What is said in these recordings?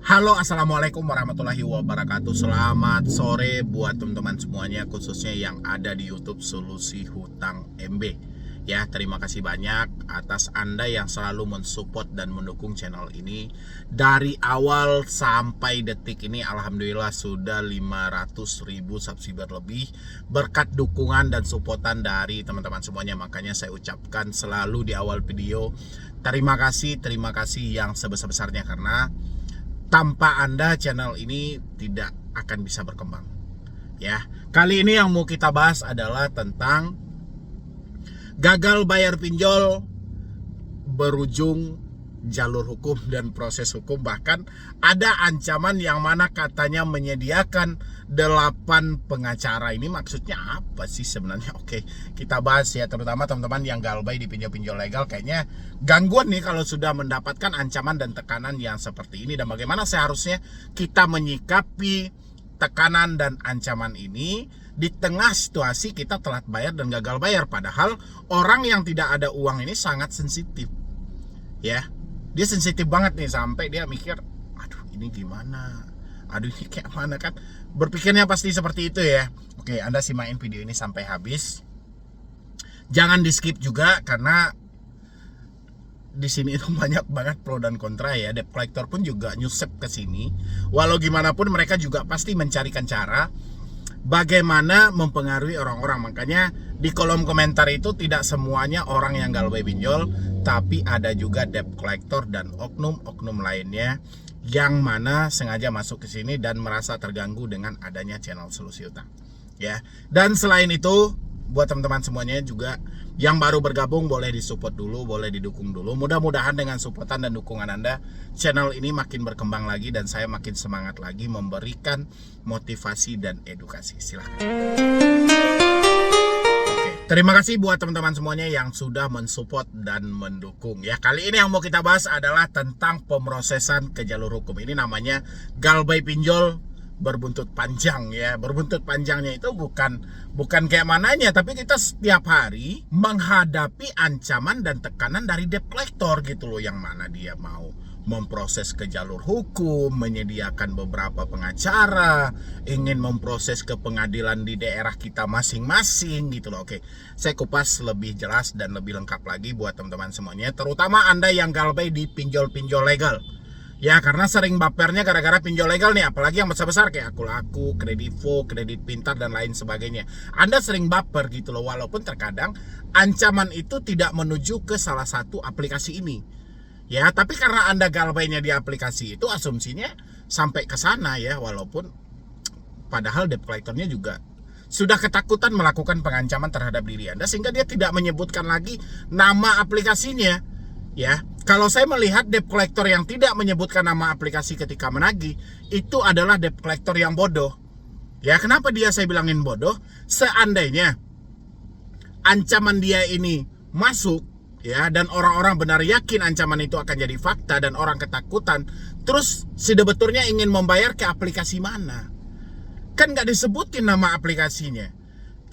Halo, assalamualaikum warahmatullahi wabarakatuh. Selamat sore buat teman-teman semuanya, khususnya yang ada di YouTube Solusi Hutang MB. Ya, terima kasih banyak atas Anda yang selalu mensupport dan mendukung channel ini. Dari awal sampai detik ini, alhamdulillah sudah 500.000 subscriber lebih berkat dukungan dan supportan dari teman-teman semuanya. Makanya saya ucapkan selalu di awal video, terima kasih yang sebesar-besarnya, karena tanpa Anda channel ini tidak akan bisa berkembang. Ya, kali ini yang mau kita bahas adalah tentang gagal bayar pinjol berujung jalur hukum dan proses hukum. Bahkan ada ancaman yang mana katanya menyediakan 8 pengacara. Ini maksudnya apa sih sebenarnya? Oke, kita bahas ya, terutama teman-teman yang galbay di pinjol-pinjol legal. Kayaknya gangguan nih kalau sudah mendapatkan ancaman dan tekanan yang seperti ini, dan bagaimana seharusnya kita menyikapi tekanan dan ancaman ini di tengah situasi kita telat bayar dan gagal bayar. Padahal orang yang tidak ada uang ini sangat sensitif. Ya, dia sensitif banget nih, sampai dia mikir, aduh ini gimana, aduh ini kayak mana, kan berpikirnya pasti seperti itu ya. Oke, Anda simain video ini sampai habis, jangan di skip juga, karena di sini itu banyak banget pro dan kontra ya. Debt collector pun juga nyusep ke sini, walau gimana pun mereka juga pasti mencarikan cara bagaimana mempengaruhi orang-orang. Makanya di kolom komentar itu tidak semuanya orang yang galbay pinjol, tapi ada juga debt collector dan oknum-oknum lainnya yang mana sengaja masuk ke sini dan merasa terganggu dengan adanya channel Solusi Hutang. Ya. Dan selain itu, buat teman-teman semuanya juga yang baru bergabung, boleh disupport dulu, boleh didukung dulu. Mudah-mudahan dengan supportan dan dukungan Anda, channel ini makin berkembang lagi dan saya makin semangat lagi memberikan motivasi dan edukasi. Silahkan. Terima kasih buat teman-teman semuanya yang sudah mensupport dan mendukung ya. Kali ini yang mau kita bahas adalah tentang pemrosesan ke jalur hukum. Ini namanya galbay pinjol berbuntut panjang ya. Berbuntut panjangnya itu bukan kayak mananya, tapi kita setiap hari menghadapi ancaman dan tekanan dari debt collector gitu loh, yang mana dia mau memproses ke jalur hukum, menyediakan beberapa pengacara, ingin memproses ke pengadilan di daerah kita masing-masing gitu loh. Oke, saya kupas lebih jelas dan lebih lengkap lagi buat teman-teman semuanya, terutama Anda yang galbay di pinjol-pinjol legal. Ya, karena sering bapernya gara-gara pinjol legal nih, apalagi yang besar-besar kayak Akulaku, Kredivo, Kredit Pintar dan lain sebagainya. Anda sering baper gitu loh, walaupun terkadang ancaman itu tidak menuju ke salah satu aplikasi ini. Ya, tapi karena Anda galbaynya di aplikasi itu, asumsinya sampai ke sana ya, walaupun padahal debt collectornya juga sudah ketakutan melakukan pengancaman terhadap diri Anda, sehingga dia tidak menyebutkan lagi nama aplikasinya. Ya, kalau saya melihat debt collector yang tidak menyebutkan nama aplikasi ketika menagih, itu adalah debt collector yang bodoh. Ya, kenapa saya bilangin bodoh? Seandainya ancaman dia ini masuk, ya, dan orang-orang benar yakin ancaman itu akan jadi fakta dan orang ketakutan, terus si debeturnya ingin membayar ke aplikasi mana? Kan nggak disebutin nama aplikasinya.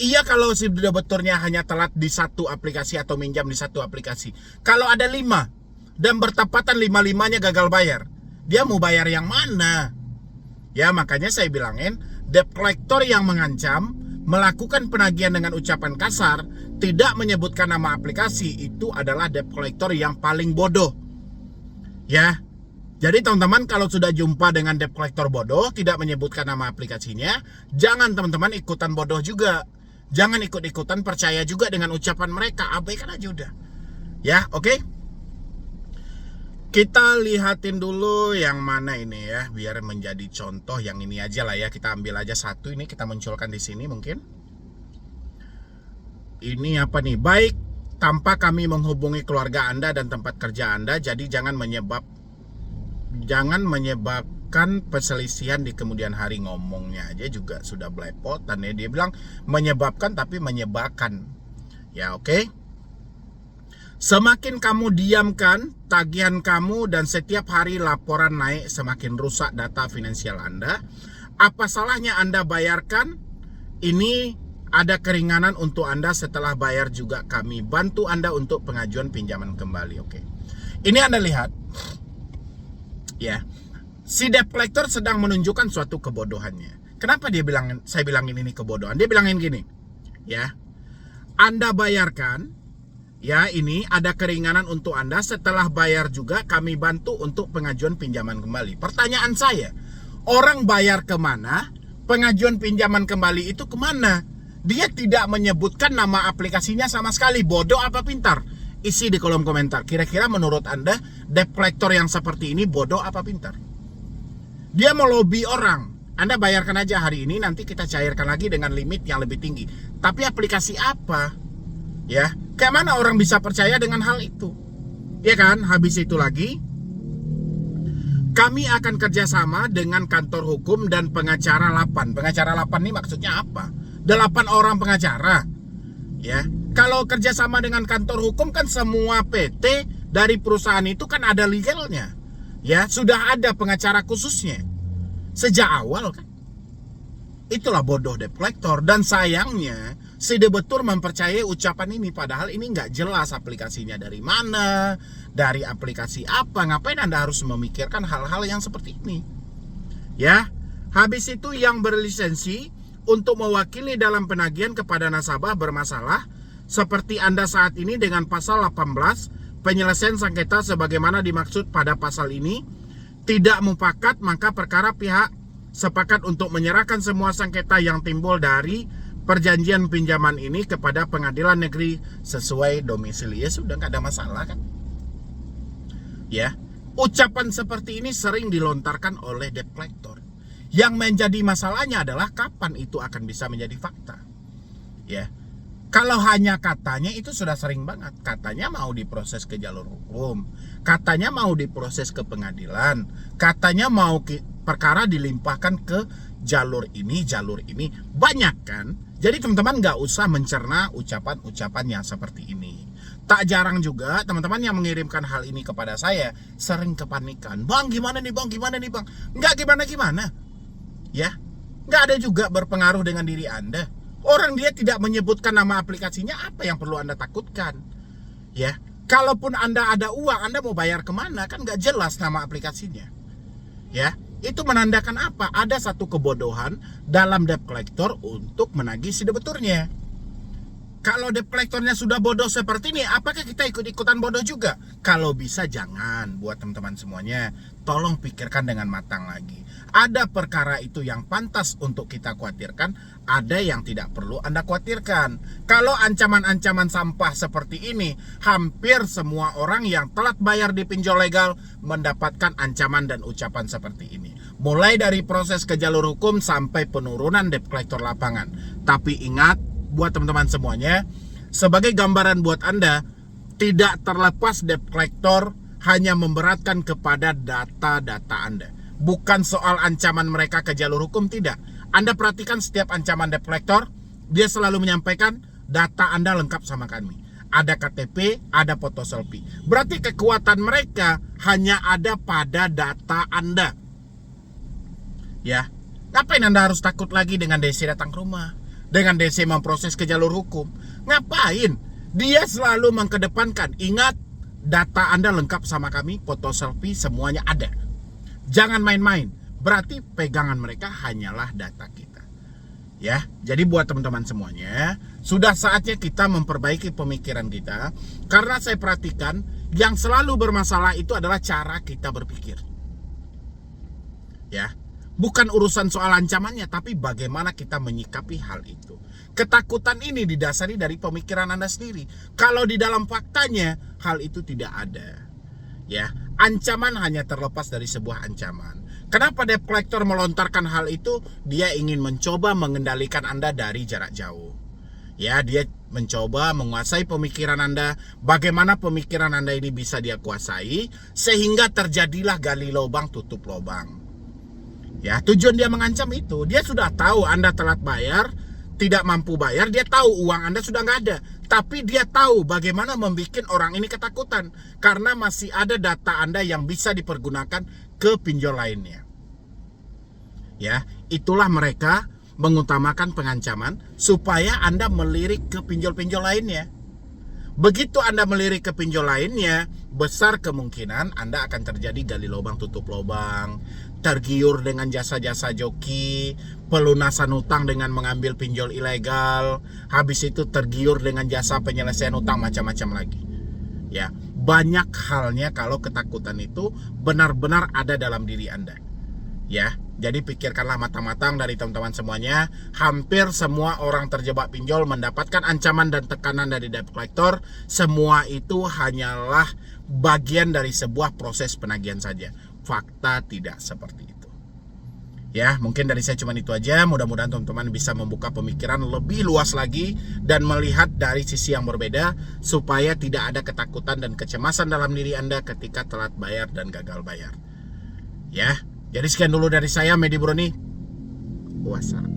Iya, kalau si debeturnya hanya telat di satu aplikasi atau minjam di satu aplikasi. Kalau ada 5 dan bertepatan 5-5-nya gagal bayar, dia mau bayar yang mana? Ya, makanya saya bilangin, debt collector yang mengancam, melakukan penagihan dengan ucapan kasar, tidak menyebutkan nama aplikasi, itu adalah debt collector yang paling bodoh. Ya, jadi teman-teman kalau sudah jumpa dengan debt collector bodoh, tidak menyebutkan nama aplikasinya, jangan teman-teman ikutan bodoh juga. Jangan ikut-ikutan percaya juga dengan ucapan mereka, abaikan aja udah. Ya, oke? Kita lihatin dulu yang mana ini ya, biar menjadi contoh. Yang ini aja lah ya, kita ambil aja satu, ini kita munculkan di sini mungkin. Ini apa nih? Baik, tanpa kami menghubungi keluarga Anda dan tempat kerja Anda, jadi jangan menyebabkan perselisihan di kemudian hari. Ngomongnya aja juga sudah belepotan ya. Dia bilang menyebabkan tapi menyebarkan. Ya, oke. Semakin kamu diamkan tagihan kamu dan setiap hari laporan naik, semakin rusak data finansial Anda. Apa salahnya Anda bayarkan? Ini ada keringanan untuk Anda, setelah bayar juga kami bantu Anda untuk pengajuan pinjaman kembali. Oke. Ini Anda lihat ya. Si debt collector sedang menunjukkan suatu kebodohannya. Kenapa saya bilangin ini kebodohan? Dia bilangin gini, ya, Anda bayarkan, ya, ini ada keringanan untuk Anda. Setelah bayar juga kami bantu untuk pengajuan pinjaman kembali. Pertanyaan saya, orang bayar kemana? Pengajuan pinjaman kembali itu kemana? Dia tidak menyebutkan nama aplikasinya sama sekali. Bodoh apa pintar? Isi di kolom komentar. Kira-kira menurut Anda debt collector yang seperti ini bodoh apa pintar? Dia melobi orang. Anda bayarkan aja hari ini, nanti kita cairkan lagi dengan limit yang lebih tinggi. Tapi aplikasi apa? Ya, kayak mana orang bisa percaya dengan hal itu? Ya kan, habis itu lagi, kami akan kerjasama dengan kantor hukum dan pengacara 8. Pengacara 8 ini maksudnya apa? 8 orang pengacara. Ya, kalau kerjasama dengan kantor hukum kan semua PT dari perusahaan itu kan ada legalnya. Ya, sudah ada pengacara khususnya sejak awal kan. Itulah bodoh debt collector. Dan sayangnya si debetur mempercayai ucapan ini, padahal ini nggak jelas aplikasinya dari mana, dari aplikasi apa. Ngapain Anda harus memikirkan hal-hal yang seperti ini? Ya, habis itu yang berlisensi untuk mewakili dalam penagihan kepada nasabah bermasalah seperti Anda saat ini dengan pasal 18 penyelesaian sengketa sebagaimana dimaksud pada pasal ini tidak mufakat, maka perkara pihak sepakat untuk menyerahkan semua sengketa yang timbul dari perjanjian pinjaman ini kepada pengadilan negeri sesuai domisili. Ya sudah, nggak ada masalah kan? Ya, ucapan seperti ini sering dilontarkan oleh debt collector. Yang menjadi masalahnya adalah kapan itu akan bisa menjadi fakta. Ya, kalau hanya katanya itu sudah sering banget. Katanya mau diproses ke jalur hukum, katanya mau diproses ke pengadilan, katanya mau perkara dilimpahkan ke jalur ini, banyak kan? Jadi teman-teman nggak usah mencerna ucapan-ucapan yang seperti ini. Tak jarang juga teman-teman yang mengirimkan hal ini kepada saya sering kepanikan. Bang, gimana nih bang? Nggak gimana-gimana. Ya, nggak ada juga berpengaruh dengan diri Anda. Orang dia tidak menyebutkan nama aplikasinya, apa yang perlu Anda takutkan? Ya, kalaupun Anda ada uang, Anda mau bayar kemana? Kan nggak jelas nama aplikasinya. Ya, itu menandakan apa? Ada satu kebodohan dalam debt collector untuk menagih si debeturnya. Kalau debt collectornya sudah bodoh seperti ini, apakah kita ikut-ikutan bodoh juga? Kalau bisa jangan. Buat teman-teman semuanya, tolong pikirkan dengan matang lagi. Ada perkara itu yang pantas untuk kita khawatirkan, ada yang tidak perlu Anda khawatirkan. Kalau ancaman-ancaman sampah seperti ini, hampir semua orang yang telat bayar di pinjol legal mendapatkan ancaman dan ucapan seperti ini. Mulai dari proses ke jalur hukum sampai penurunan debt collector lapangan. Tapi ingat, buat teman-teman semuanya, sebagai gambaran buat Anda, tidak terlepas debt collector hanya memberatkan kepada data-data Anda. Bukan soal ancaman mereka ke jalur hukum, tidak. Anda perhatikan setiap ancaman debt collector, dia selalu menyampaikan data Anda lengkap sama kami. Ada KTP, ada foto selfie. Berarti kekuatan mereka hanya ada pada data Anda. Ya, ngapain Anda harus takut lagi dengan DC datang ke rumah? Dengan DC memproses ke jalur hukum? Ngapain? Dia selalu mengkedepankan, ingat, data Anda lengkap sama kami, foto selfie semuanya ada. Jangan main-main. Berarti pegangan mereka hanyalah data kita. Ya, jadi buat teman-teman semuanya, sudah saatnya kita memperbaiki pemikiran kita. Karena saya perhatikan, yang selalu bermasalah itu adalah cara kita berpikir. Ya, bukan urusan soal ancamannya, tapi bagaimana kita menyikapi hal itu. Ketakutan ini didasari dari pemikiran Anda sendiri. Kalau di dalam faktanya, hal itu tidak ada. Ya, ancaman hanya terlepas dari sebuah ancaman. Kenapa debt collector melontarkan hal itu? Dia ingin mencoba mengendalikan Anda dari jarak jauh. Ya, dia mencoba menguasai pemikiran Anda. Bagaimana pemikiran Anda ini bisa dia kuasai sehingga terjadilah gali lubang tutup lubang. Ya, tujuan dia mengancam itu. Dia sudah tahu Anda telat bayar, tidak mampu bayar, dia tahu uang Anda sudah nggak ada. Tapi dia tahu bagaimana membuat orang ini ketakutan. Karena masih ada data Anda yang bisa dipergunakan ke pinjol lainnya. Ya, itulah mereka mengutamakan pengancaman supaya Anda melirik ke pinjol-pinjol lainnya. Begitu Anda melirik ke pinjol lainnya, besar kemungkinan Anda akan terjadi gali lubang tutup lubang, tergiur dengan jasa-jasa joki, pelunasan utang dengan mengambil pinjol ilegal, habis itu tergiur dengan jasa penyelesaian utang macam-macam lagi. Ya, banyak halnya kalau ketakutan itu benar-benar ada dalam diri Anda. Ya, jadi pikirkanlah matang-matang dari teman-teman semuanya. Hampir semua orang terjebak pinjol mendapatkan ancaman dan tekanan dari debt collector. Semua itu hanyalah bagian dari sebuah proses penagihan saja. Fakta tidak seperti itu. Ya, mungkin dari saya cuma itu aja. Mudah-mudahan teman-teman bisa membuka pemikiran lebih luas lagi dan melihat dari sisi yang berbeda supaya tidak ada ketakutan dan kecemasan dalam diri Anda ketika telat bayar dan gagal bayar. Ya. Jadi sekian dulu dari saya, Medi Broni. Wassalam.